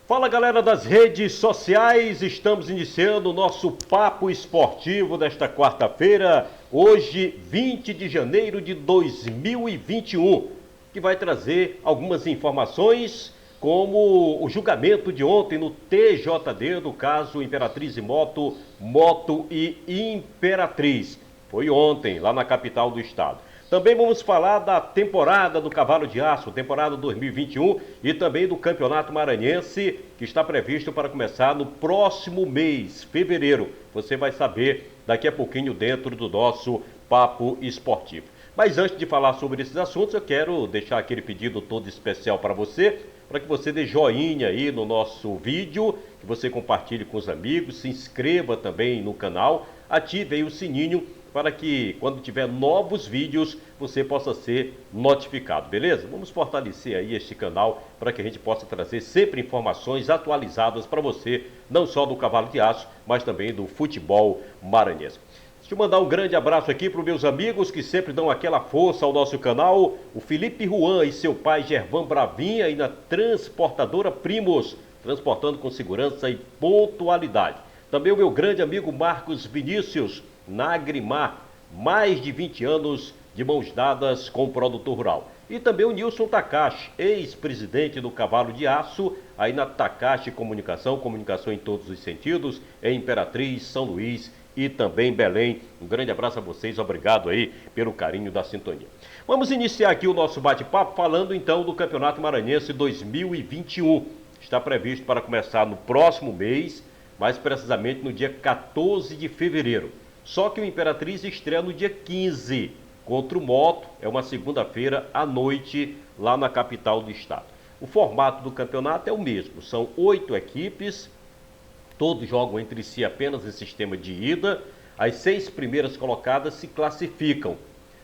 Fala galera das redes sociais, estamos iniciando o nosso papo esportivo desta quarta-feira, hoje 20 de janeiro de 2021, que vai trazer algumas informações como o julgamento de ontem no TJD do caso Imperatriz e Moto, Moto e Imperatriz. Foi ontem, lá na capital do estado. Também vamos falar da temporada do Cavalo de Aço, temporada 2021 e também do Campeonato Maranhense, que está previsto para começar no próximo mês, fevereiro. Você vai saber daqui a pouquinho dentro do nosso Papo Esportivo. Mas antes de falar sobre esses assuntos, eu quero deixar aquele pedido todo especial para você que você dê joinha aí no nosso vídeo, que você compartilhe com os amigos, se inscreva também no canal, ative aí o sininho para que quando tiver novos vídeos você possa ser notificado, beleza? Vamos fortalecer aí este canal para que a gente possa trazer sempre informações atualizadas para você, não só do Cavalo de Aço, mas também do futebol maranhense. Deixa eu mandar um grande abraço aqui para os meus amigos que sempre dão aquela força ao nosso canal, o Felipe Juan e seu pai Gervan Bravinha aí na Transportadora Primos, transportando com segurança e pontualidade. Também o meu grande amigo Marcos Vinícius, na Agrimar, mais de 20 anos de mãos dadas com o produtor rural. E também o Nilson Takashi, ex-presidente do Cavalo de Aço, aí na Takashi Comunicação, comunicação em todos os sentidos, em Imperatriz, São Luís e também Belém. Um grande abraço a vocês, obrigado aí pelo carinho da sintonia. Vamos iniciar aqui o nosso bate-papo falando então do Campeonato Maranhense 2021. Está previsto para começar no próximo mês, mais precisamente no dia 14 de fevereiro. Só que o Imperatriz estreia no dia 15 contra o Moto, é uma segunda-feira à noite lá na capital do estado. O formato do campeonato é o mesmo, são 8 equipes, todos jogam entre si apenas em sistema de ida. As 6 primeiras colocadas se classificam,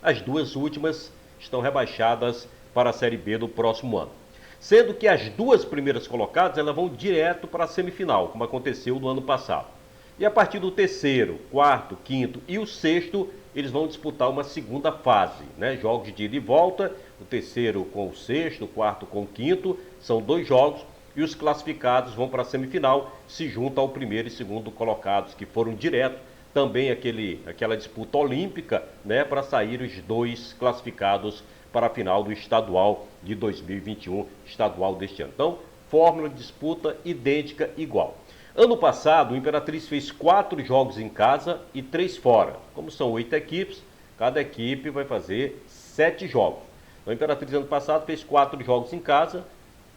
as 2 últimas estão rebaixadas para a Série B do próximo ano. Sendo que as 2 primeiras colocadas elas vão direto para a semifinal, como aconteceu no ano passado. E a partir do terceiro, quarto, quinto e o sexto, eles vão disputar uma segunda fase, né? Jogos de ida e volta, o terceiro com o sexto, o quarto com o quinto, são 2 jogos e os classificados vão para a semifinal, se juntam ao primeiro e segundo colocados que foram direto, também aquela disputa olímpica, né? Para sair os 2 classificados para a final do estadual de 2021, estadual deste ano. Então, fórmula de disputa idêntica, igual. Ano passado, o Imperatriz fez 4 jogos em casa e 3 fora. Como são 8 equipes, cada equipe vai fazer 7 jogos. Então, o Imperatriz ano passado fez 4 jogos em casa,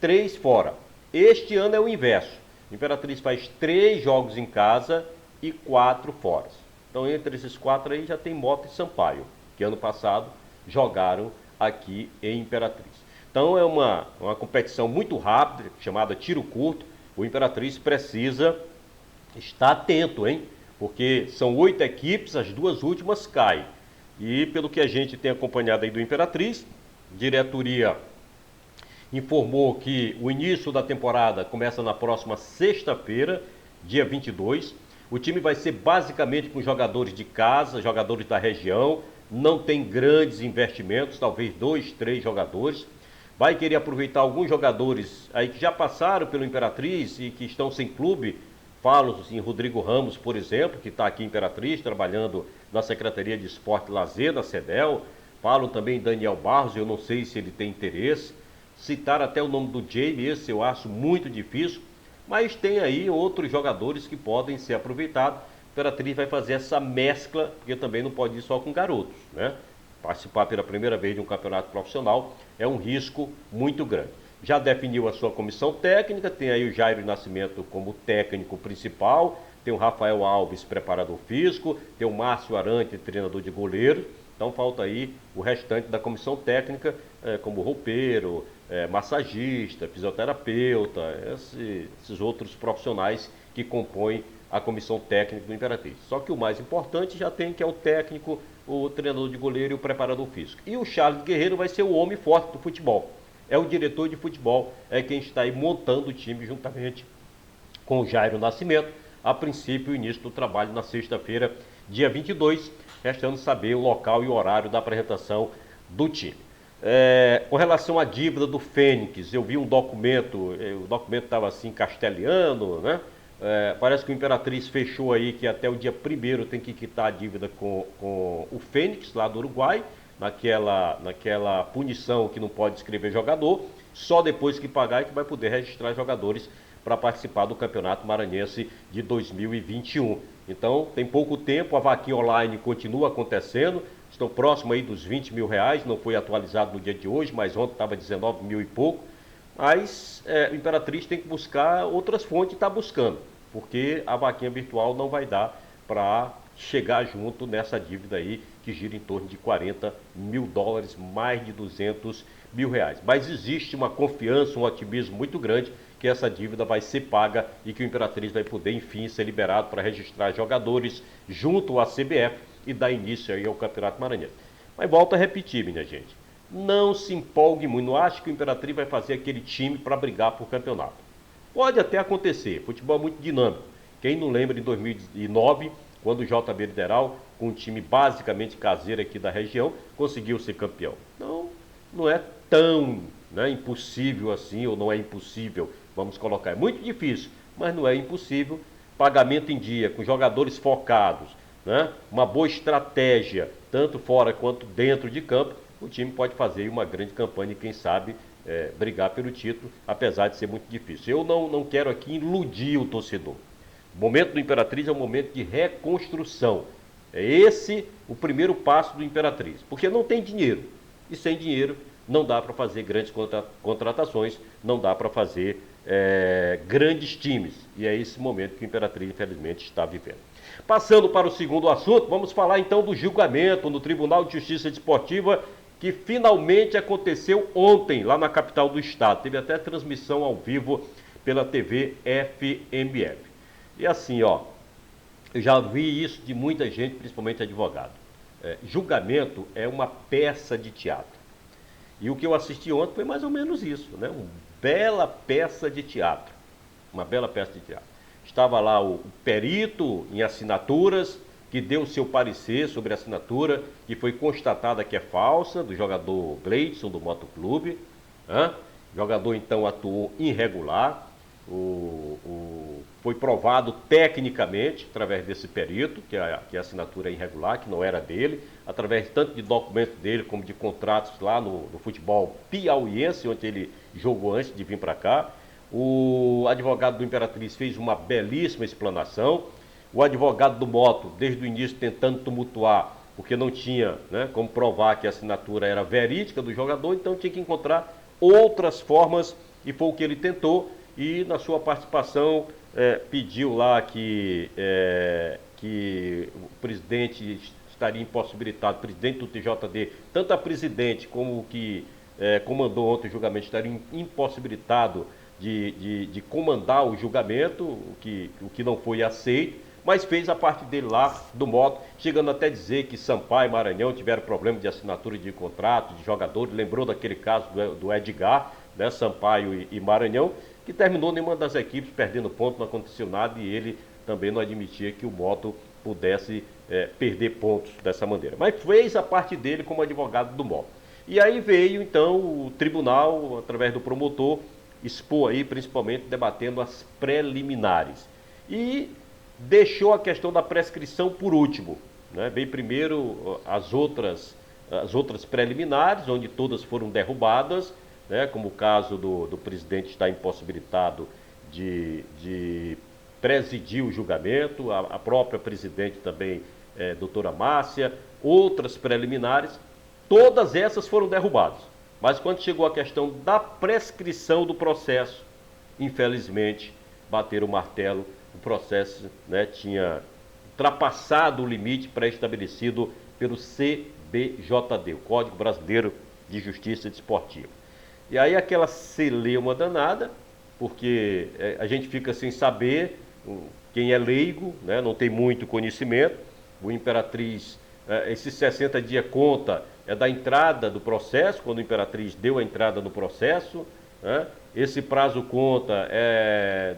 3 fora. Este ano é o inverso. O Imperatriz faz 3 jogos em casa e 4 fora. Então, entre esses 4 aí já tem Moto e Sampaio, que ano passado jogaram aqui em Imperatriz. Então, é uma competição muito rápida, chamada tiro curto. O Imperatriz precisa estar atento, hein? Porque são 8 equipes, as 2 últimas caem. E pelo que a gente tem acompanhado aí do Imperatriz, a diretoria informou que o início da temporada começa na próxima sexta-feira, dia 22. O time vai ser basicamente com jogadores de casa, jogadores da região, não tem grandes investimentos, talvez 2, 3 jogadores. Vai querer aproveitar alguns jogadores aí que já passaram pelo Imperatriz e que estão sem clube. Falo em Rodrigo Ramos, por exemplo, que está aqui em Imperatriz, trabalhando na Secretaria de Esporte e Lazer, na CEDEL. Falo também em Daniel Barros, eu não sei se ele tem interesse. Citar até o nome do Jamie, esse eu acho muito difícil. Mas tem aí outros jogadores que podem ser aproveitados. A Imperatriz vai fazer essa mescla, porque também não pode ir só com garotos, né? Participar pela primeira vez de um campeonato profissional é um risco muito grande. Já definiu a sua comissão técnica, tem aí o Jairo Nascimento como técnico principal, tem o Rafael Alves, preparador físico, tem o Márcio Arante, treinador de goleiro. Então falta aí o restante da comissão técnica, como roupeiro, massagista, fisioterapeuta, esses outros profissionais que compõem a comissão técnica do Imperatriz. Só que o mais importante já tem, que é o técnico, o treinador de goleiro e o preparador físico. E o Charles Guerreiro vai ser o homem forte do futebol. É o diretor de futebol, é quem está aí montando o time juntamente com o Jairo Nascimento. A princípio, o início do trabalho na sexta-feira, dia 22, restando saber o local e o horário da apresentação do time. Com relação à dívida do Fênix, eu vi um documento, o documento estava assim castelhano, né? Parece que o Imperatriz fechou aí que até o dia 1º tem que quitar a dívida com o Fênix, lá do Uruguai, naquela punição que não pode inscrever jogador, só depois que pagar é que vai poder registrar jogadores para participar do Campeonato Maranhense de 2021. Então, tem pouco tempo, a vaquinha online continua acontecendo, estão próximo aí dos R$20 mil, não foi atualizado no dia de hoje, mas ontem estava 19 mil e pouco. Mas o Imperatriz tem que buscar outras fontes e está buscando, porque a vaquinha virtual não vai dar para chegar junto nessa dívida aí, que gira em torno de US$40 mil, mais de R$200 mil. Mas existe uma confiança, um otimismo muito grande que essa dívida vai ser paga e que o Imperatriz vai poder, enfim, ser liberado para registrar jogadores junto à CBF e dar início aí ao Campeonato Maranhense. Mas volto a repetir, minha gente, não se empolgue muito, não acho que o Imperatriz vai fazer aquele time para brigar por campeonato. Pode até acontecer, futebol é muito dinâmico. Quem não lembra em 2009, quando o JB Lideral, com um time basicamente caseiro aqui da região, conseguiu ser campeão. Então, não é tão impossível assim, ou não é impossível, vamos colocar. É muito difícil, mas não é impossível. Pagamento em dia, com jogadores focados, uma boa estratégia, tanto fora quanto dentro de campo, o time pode fazer uma grande campanha e, quem sabe, brigar pelo título, apesar de ser muito difícil. Eu não quero aqui iludir o torcedor. O momento do Imperatriz é um momento de reconstrução. É esse o primeiro passo do Imperatriz, porque não tem dinheiro. E sem dinheiro não dá para fazer grandes contratações, não dá para fazer grandes times. E é esse momento que o Imperatriz, infelizmente, está vivendo. Passando para o segundo assunto, vamos falar então do julgamento no Tribunal de Justiça Desportiva, que finalmente aconteceu ontem, lá na capital do estado. Teve até transmissão ao vivo pela TV FMF. E assim, eu já vi isso de muita gente, principalmente advogado. Julgamento é uma peça de teatro. E o que eu assisti ontem foi mais ou menos isso, uma bela peça de teatro. Uma bela peça de teatro. Estava lá o perito em assinaturas, que deu o seu parecer sobre a assinatura, que foi constatada que é falsa, do jogador Gleidson, do Motoclube. O jogador, então, atuou irregular. Foi provado tecnicamente, através desse perito, que a assinatura é irregular, que não era dele, através tanto de documentos dele, como de contratos lá no futebol piauiense, onde ele jogou antes de vir para cá. O advogado do Imperatriz fez uma belíssima explanação. O advogado do Moto, desde o início, tentando tumultuar, porque não tinha como provar que a assinatura era verídica do jogador, então tinha que encontrar outras formas, e foi o que ele tentou. E na sua participação pediu lá que o presidente estaria impossibilitado, o presidente do TJD, tanto a presidente como o que comandou ontem o julgamento, estaria impossibilitado de comandar o julgamento, o que não foi aceito, mas fez a parte dele lá do Moto, chegando até dizer que Sampaio e Maranhão tiveram problema de assinatura de contrato, de jogadores. Lembrou daquele caso do Edgar, Sampaio e Maranhão, que terminou nenhuma das equipes perdendo ponto, não aconteceu nada, e ele também não admitia que o Moto pudesse perder pontos dessa maneira. Mas fez a parte dele como advogado do Moto. E aí veio então o tribunal, através do promotor, expor aí, principalmente debatendo as preliminares. E deixou a questão da prescrição por último. Veio primeiro as outras preliminares, onde todas foram derrubadas, como o caso do presidente estar impossibilitado de presidir o julgamento, a própria presidente também, doutora Márcia, outras preliminares, todas essas foram derrubadas. Mas quando chegou a questão da prescrição do processo, infelizmente, bateram o martelo. O processo tinha ultrapassado o limite pré-estabelecido pelo CBJD, o Código Brasileiro de Justiça Desportiva. E aí aquela celeuma danada, porque a gente fica sem saber, quem é leigo, não tem muito conhecimento. O Imperatriz, esses 60 dias conta da entrada do processo, quando o Imperatriz deu a entrada no processo. Esse prazo conta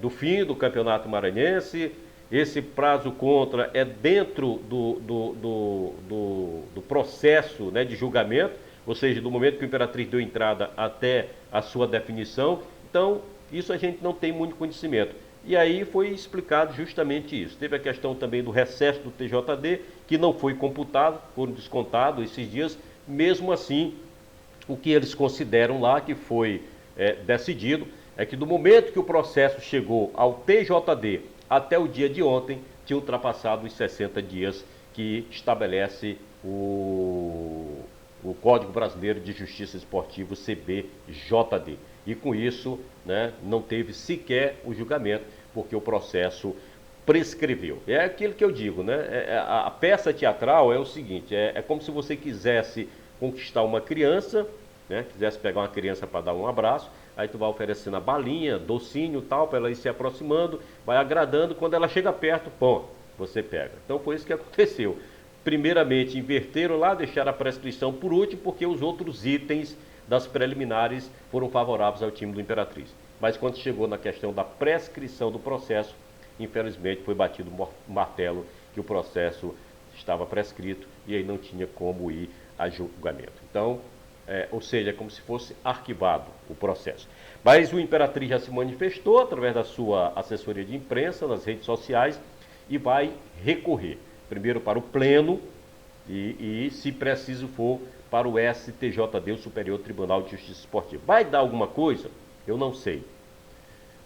do fim do Campeonato Maranhense. Esse prazo conta dentro do processo de julgamento, ou seja, do momento que o Imperatriz deu entrada até a sua definição. Então, isso a gente não tem muito conhecimento. E aí foi explicado justamente isso. Teve a questão também do recesso do TJD, que não foi computado, foram descontados esses dias. Mesmo assim, o que eles consideram lá, que foi decidido, é que do momento que o processo chegou ao TJD até o dia de ontem, tinha ultrapassado os 60 dias que estabelece o Código Brasileiro de Justiça Esportiva, CBJD. E com isso, né, não teve sequer o julgamento, porque o processo prescreveu. É aquilo que eu digo, né? A peça teatral é o seguinte, é como se você quisesse conquistar uma criança, né, quisesse pegar uma criança para dar um abraço, aí tu vai oferecendo a balinha, docinho, tal, para ela ir se aproximando, vai agradando, quando ela chega perto, pô, você pega. Então foi isso que aconteceu. Primeiramente inverteram lá, deixaram a prescrição por último, porque os outros itens das preliminares foram favoráveis ao time do Imperatriz. Mas quando chegou na questão da prescrição do processo, infelizmente foi batido o martelo que o processo estava prescrito e aí não tinha como ir a julgamento. Então, ou seja, é como se fosse arquivado o processo. Mas o Imperatriz já se manifestou através da sua assessoria de imprensa, nas redes sociais, e vai recorrer, primeiro para o Pleno e se preciso for, para o STJD, o Superior Tribunal de Justiça Esportiva. Vai dar alguma coisa? Eu não sei.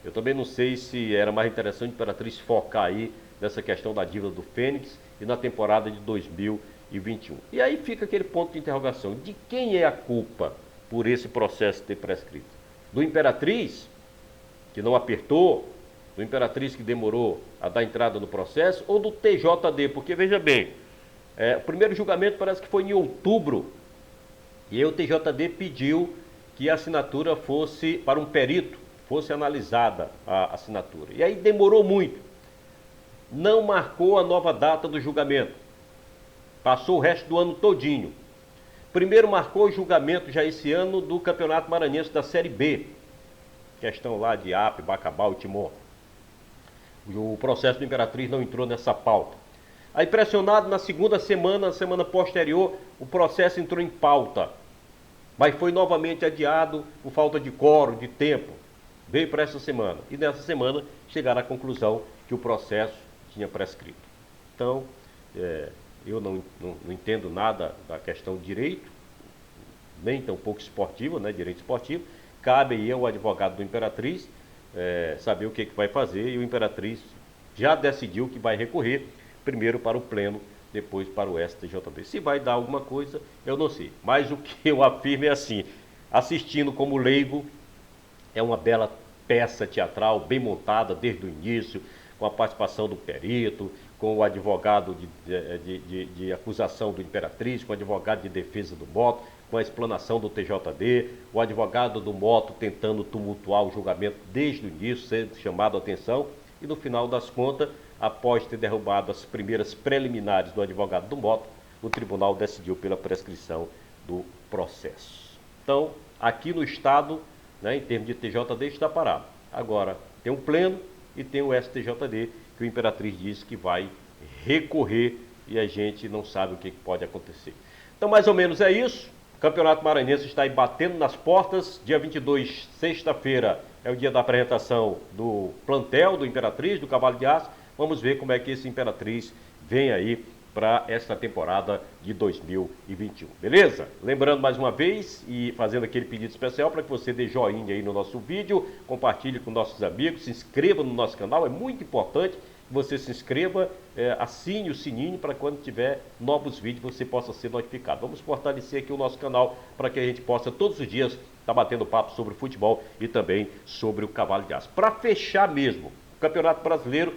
Eu também não sei se era mais interessante a Imperatriz focar aí nessa questão da dívida do Fênix e na temporada de 2021. E aí fica aquele ponto de interrogação. De quem é a culpa por esse processo ter prescrito? Do Imperatriz, que não apertou? Do Imperatriz que demorou a dar entrada no processo? Ou do TJD? Porque, veja bem, o primeiro julgamento parece que foi em outubro. E aí o TJD pediu que a assinatura fosse para um perito, fosse analisada a assinatura. E aí demorou muito. Não marcou a nova data do julgamento. Passou o resto do ano todinho. Primeiro marcou o julgamento já esse ano do Campeonato Maranhense da Série B. Questão lá de AP, Bacabal e Timor. O processo do Imperatriz não entrou nessa pauta. Aí pressionado na segunda semana, na semana posterior, o processo entrou em pauta. Mas foi novamente adiado por falta de quórum, de tempo. Veio para essa semana. E nessa semana chegaram à conclusão que o processo tinha prescrito. Então, eu não entendo nada da questão de direito, nem tampouco esportivo, né, direito esportivo. Cabe aí ao advogado do Imperatriz saber o que vai fazer, e o Imperatriz já decidiu que vai recorrer, primeiro para o Pleno, depois para o STJD. Se vai dar alguma coisa, eu não sei. Mas o que eu afirmo é assim, assistindo como leigo, é uma bela peça teatral, bem montada desde o início, com a participação do perito, com o advogado de acusação do Imperatriz, com o advogado de defesa do Moto, com a explanação do TJD, o advogado do Moto tentando tumultuar o julgamento desde o início, sendo chamado a atenção, e no final das contas, após ter derrubado as primeiras preliminares do advogado do Moto, o tribunal decidiu pela prescrição do processo. Então, aqui no Estado, né, em termos de TJD, está parado. Agora, tem um Pleno e tem o STJD, que o Imperatriz disse que vai recorrer e a gente não sabe o que pode acontecer. Então, mais ou menos é isso. O Campeonato Maranhense está aí batendo nas portas. Dia 22, sexta-feira, é o dia da apresentação do plantel do Imperatriz, do Cavalo de Aço. Vamos ver como é que esse Imperatriz vem aí para esta temporada de 2021, beleza? Lembrando mais uma vez e fazendo aquele pedido especial para que você dê joinha aí no nosso vídeo, compartilhe com nossos amigos, se inscreva no nosso canal, é muito importante que você se inscreva, assine o sininho para quando tiver novos vídeos você possa ser notificado. Vamos fortalecer aqui o nosso canal para que a gente possa todos os dias estar batendo papo sobre futebol e também sobre o Cavalo de Aço. Para fechar mesmo, o Campeonato Brasileiro,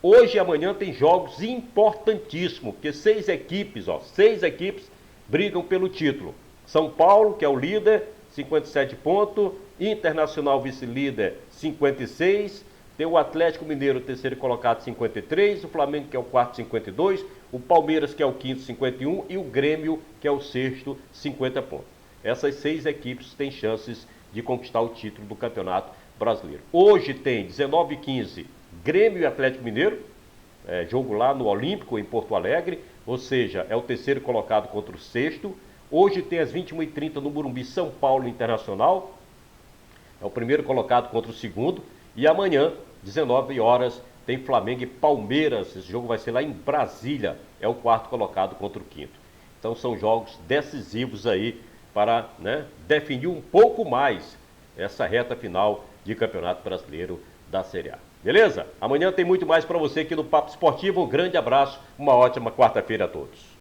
hoje e amanhã tem jogos importantíssimos, porque seis equipes brigam pelo título. São Paulo, que é o líder, 57 pontos, Internacional vice-líder, 56, tem o Atlético Mineiro, terceiro colocado, 53, o Flamengo, que é o quarto, 52, o Palmeiras, que é o quinto, 51, e o Grêmio, que é o sexto, 50 pontos. Essas seis equipes têm chances de conquistar o título do Campeonato Brasileiro. Hoje tem 19h15, Grêmio e Atlético Mineiro, jogo lá no Olímpico, em Porto Alegre, ou seja, é o terceiro colocado contra o sexto. Hoje tem às 21h30 no Morumbi, São Paulo Internacional. É o primeiro colocado contra o segundo. E amanhã, 19 horas, tem Flamengo e Palmeiras. Esse jogo vai ser lá em Brasília. É o quarto colocado contra o quinto. Então são jogos decisivos aí para, né, definir um pouco mais essa reta final de Campeonato Brasileiro da Série A. Beleza? Amanhã tem muito mais para você aqui no Papo Esportivo. Um grande abraço, uma ótima quarta-feira a todos.